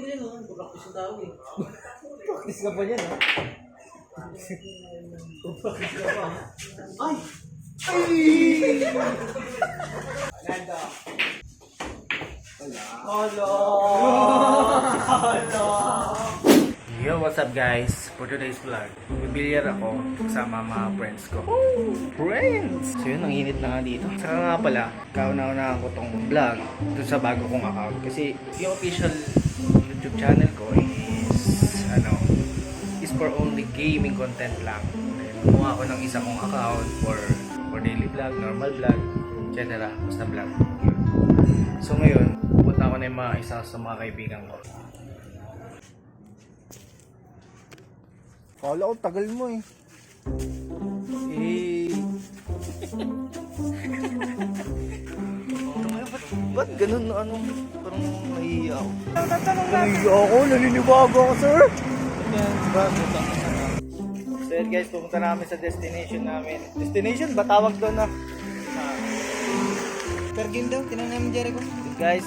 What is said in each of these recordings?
ganyan, no? Practice yung tawag, eh. Practice ka pa niyan, ha? Practice ka pa, Ay! Nando. Hala! Yo, what's up guys? For today's vlog, bibilyar ako kasama mga friends ko. Friends! So yun, ang init na nga dito. Saka nga pala, kauna-unahan ko tong vlog dun sa bago kong account. Kasi yung official YouTube channel ko is for only gaming content lang. Gumawa ko ng isa kong account for daily vlog, normal vlog, etc. Basta vlog. So ngayon, pupunta ako na yung mga isa sa mga kaibigan ko. Kala ko, tagal mo eh. Ba't ganun na ano? Parang nahihiya ako. Nahiya ako, naninibago ako, sir. So yun guys, pumunta namin sa destination namin. Destination ba tawag doon na? Per game daw, tinanong namin Jericho. Guys,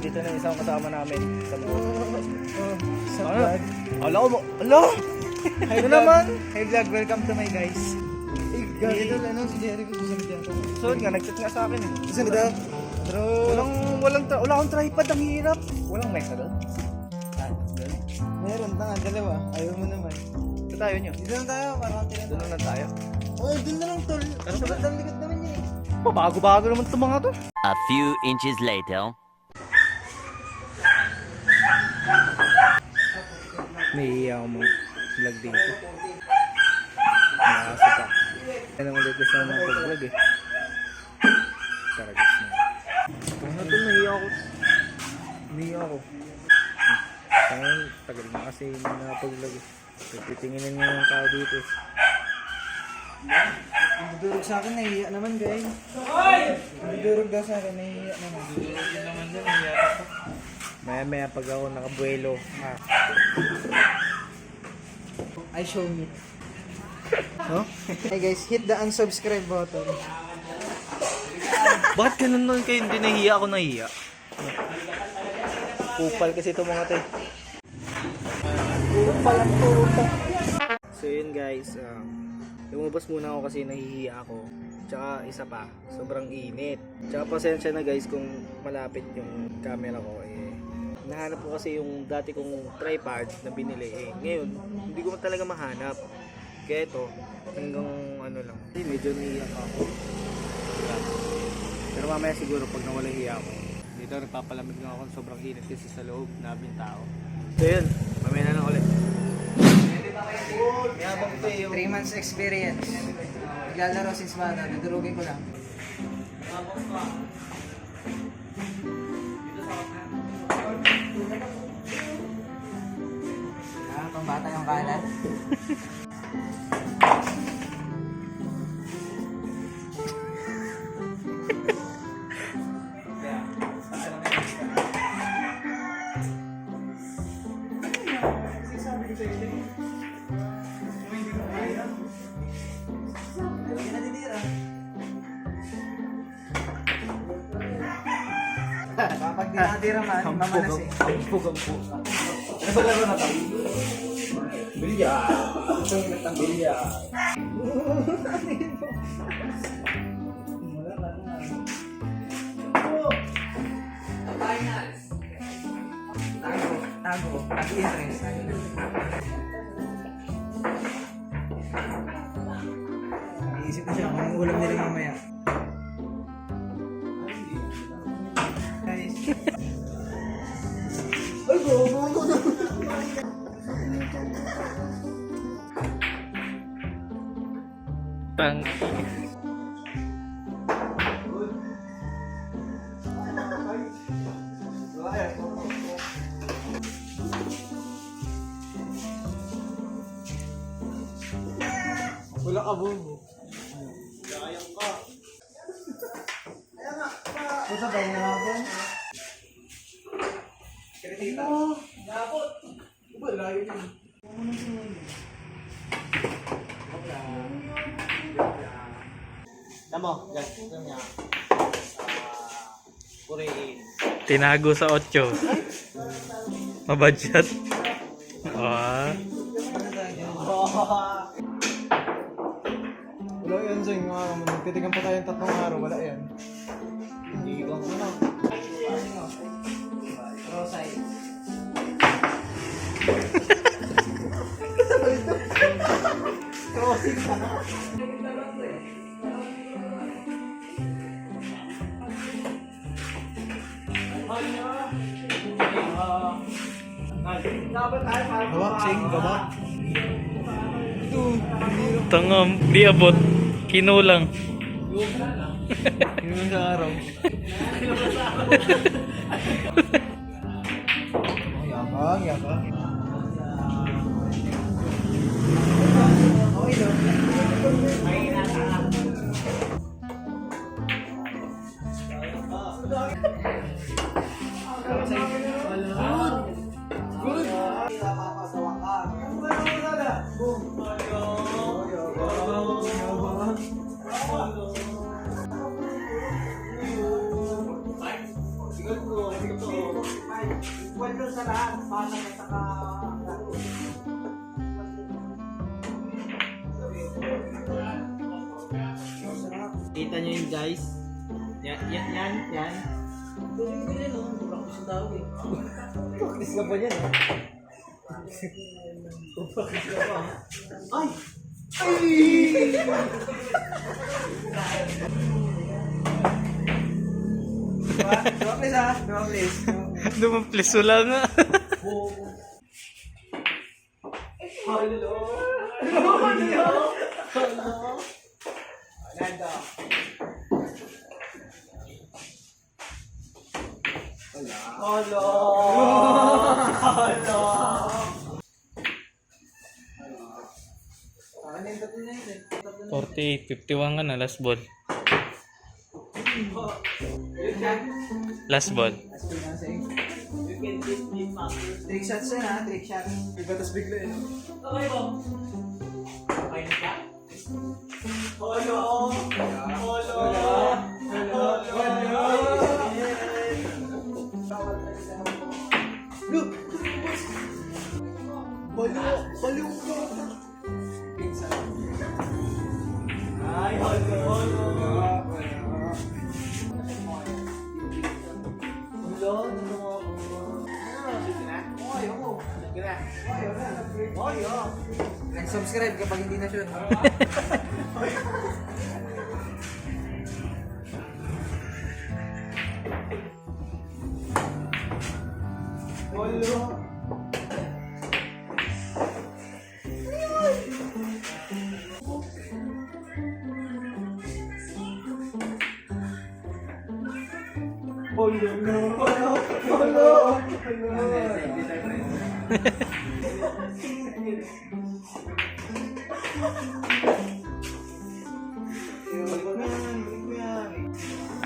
dito na isang kasama namin sa mga. Sa vlog. Ala ko mo. Ala! Hi Ito vlog. naman. Hi vlog, welcome to my guys. Eh, gagawin doon, ano, si Jericho, gusto mo dyan. So yun nga, nag-chat nga sa akin eh. Gusto mo daw? Pero... Wala akong tripod, ang hirap. Walang mic na doon. Meron, tanga, dalawa. Ayaw mo naman. Ito tayo nyo. Dito lang tayo, parang tinanong. Doon na tayo. Oh, dun na lang, tol. Ano ba? Dalikot naman yun eh. Bago-bago naman itong mga to. A few inches later. Nahihiya ako mong vlog dito. Nakasa pa. Yan ang ulit gusto ng mga pag-vlog eh. Karagis na. Ano ito? Nahihiya ako. Nahihiya ako. Ngayon, tagal na kasi hindi nakapag-vlog eh. Titinginin niyo yung tao dito eh. Nagdurog sa akin, nahihiya naman, guys. Nagdurog daw sa akin, nahihiya naman. Nagdurog naman dyan, nahihiya ako. Maya-maya pag ako nakabuelo. I show me. No? Hey guys, hit the unsubscribe button. Bakit ganun nun kayo? Hindi nahihiya ako nahihiya. Kupal kasi ito mga te. Kupal ang puta. So yun guys, lumabas muna ako kasi nahihiya ako. Tsaka isa pa, sobrang init. Tsaka pasensya na guys kung malapit yung camera ko eh. Nahanap ko kasi yung dati kong tripod na binili eh. Ngayon, hindi ko talaga mahanap. Kaya ito, hanggang ano lang. Medyo nahihiya ako. Pero mamaya siguro pag nawala hiya ako. Dito nagpapalamig nga ako, sobrang init kasi sa loob, nabing tao. So yun, mamaya na lang ulit. 3 months experience. Naglalaro since bata, dudurugin ko lang. Pambata yung kanan. Kapag di natira man, mamanas eh. Ampug. Ano ba laro na ito? Bilya. Bilya. Tago interest. Iisip ko siya kung ulam nila mamaya. Guys. Ay, go na. Pang. Wala ka bubo. Kayang ka. Puta ba yung hapon? Kretita. Dapat. Diba, layo yun. Tama, guys. Ito niya. Puriin. Tinago sa 8. Mabadshot. Ah. Wala yan sa inyo araw. Magtitigan pa tayong 3 araw. Wala yan. Hindi ko ano. Rosay. Crossing ka na. Gawa, sing, gawa. Ito, Tangam, di abot. Kinulang. yun sa araw. Oh, yabang. Okay lang. Kita nyo yun guys. Yan. Practice ka pa yan, ha? Practice ka pa. Ay! Gawa, please ah. Gawa, please. Dumaplis wala nga. Hello! Ganda. Hello! Hello! 48, 51 ka na, last ball. Last ball. You can beat me faster. Trick shots yan ah, trick shots. Ibatas bigla yun. Okay mo? Okay na ka? Hello! Hello! Look! Baliw ka! Ay, hello! Nag-subscribe kapag hindi na sure.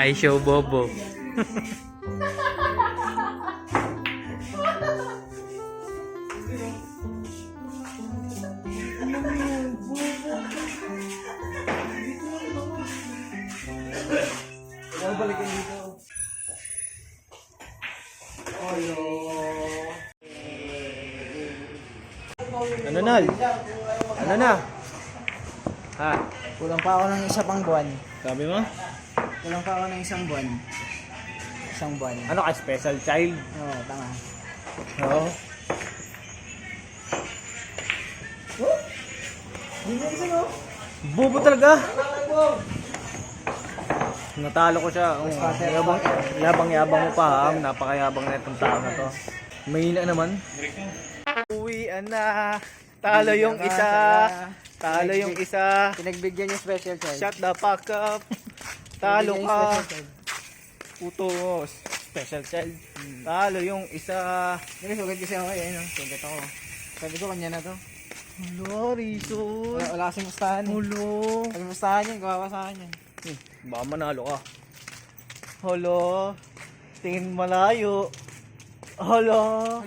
I show Bobo. Kailangan balikin dito. Ano Nal? Ano na? Ha? Kulang pa ako ng isa pang buwan. Sabi mo? Kulang pa ako ng isang buwan. Isang buwan. Ano ka? Special child? Oo, tama. Oo. Hindi na isa no? Bobo talaga. Natalo ko siya. Yabang mo pa ha. Napakayabang na itong tao na to. Mahina naman. Uwian na. Talo yung isa. Talo yung isa. Pinagbigyan yung special child. Shut the fuck up. Talo Pinagbigyan yung ka. special child. Putos. Special child. Talo yung isa. Hindi, sugat kasi ako eh. No? Sugat ako. Sabi ko kanya na to. Hello, Rizzo. Wala kasing mustahan eh. Hello. Pag mustahan yan, gawa sa akin yan. Baka manalo ka. Hello. Tingin malayo. Hello.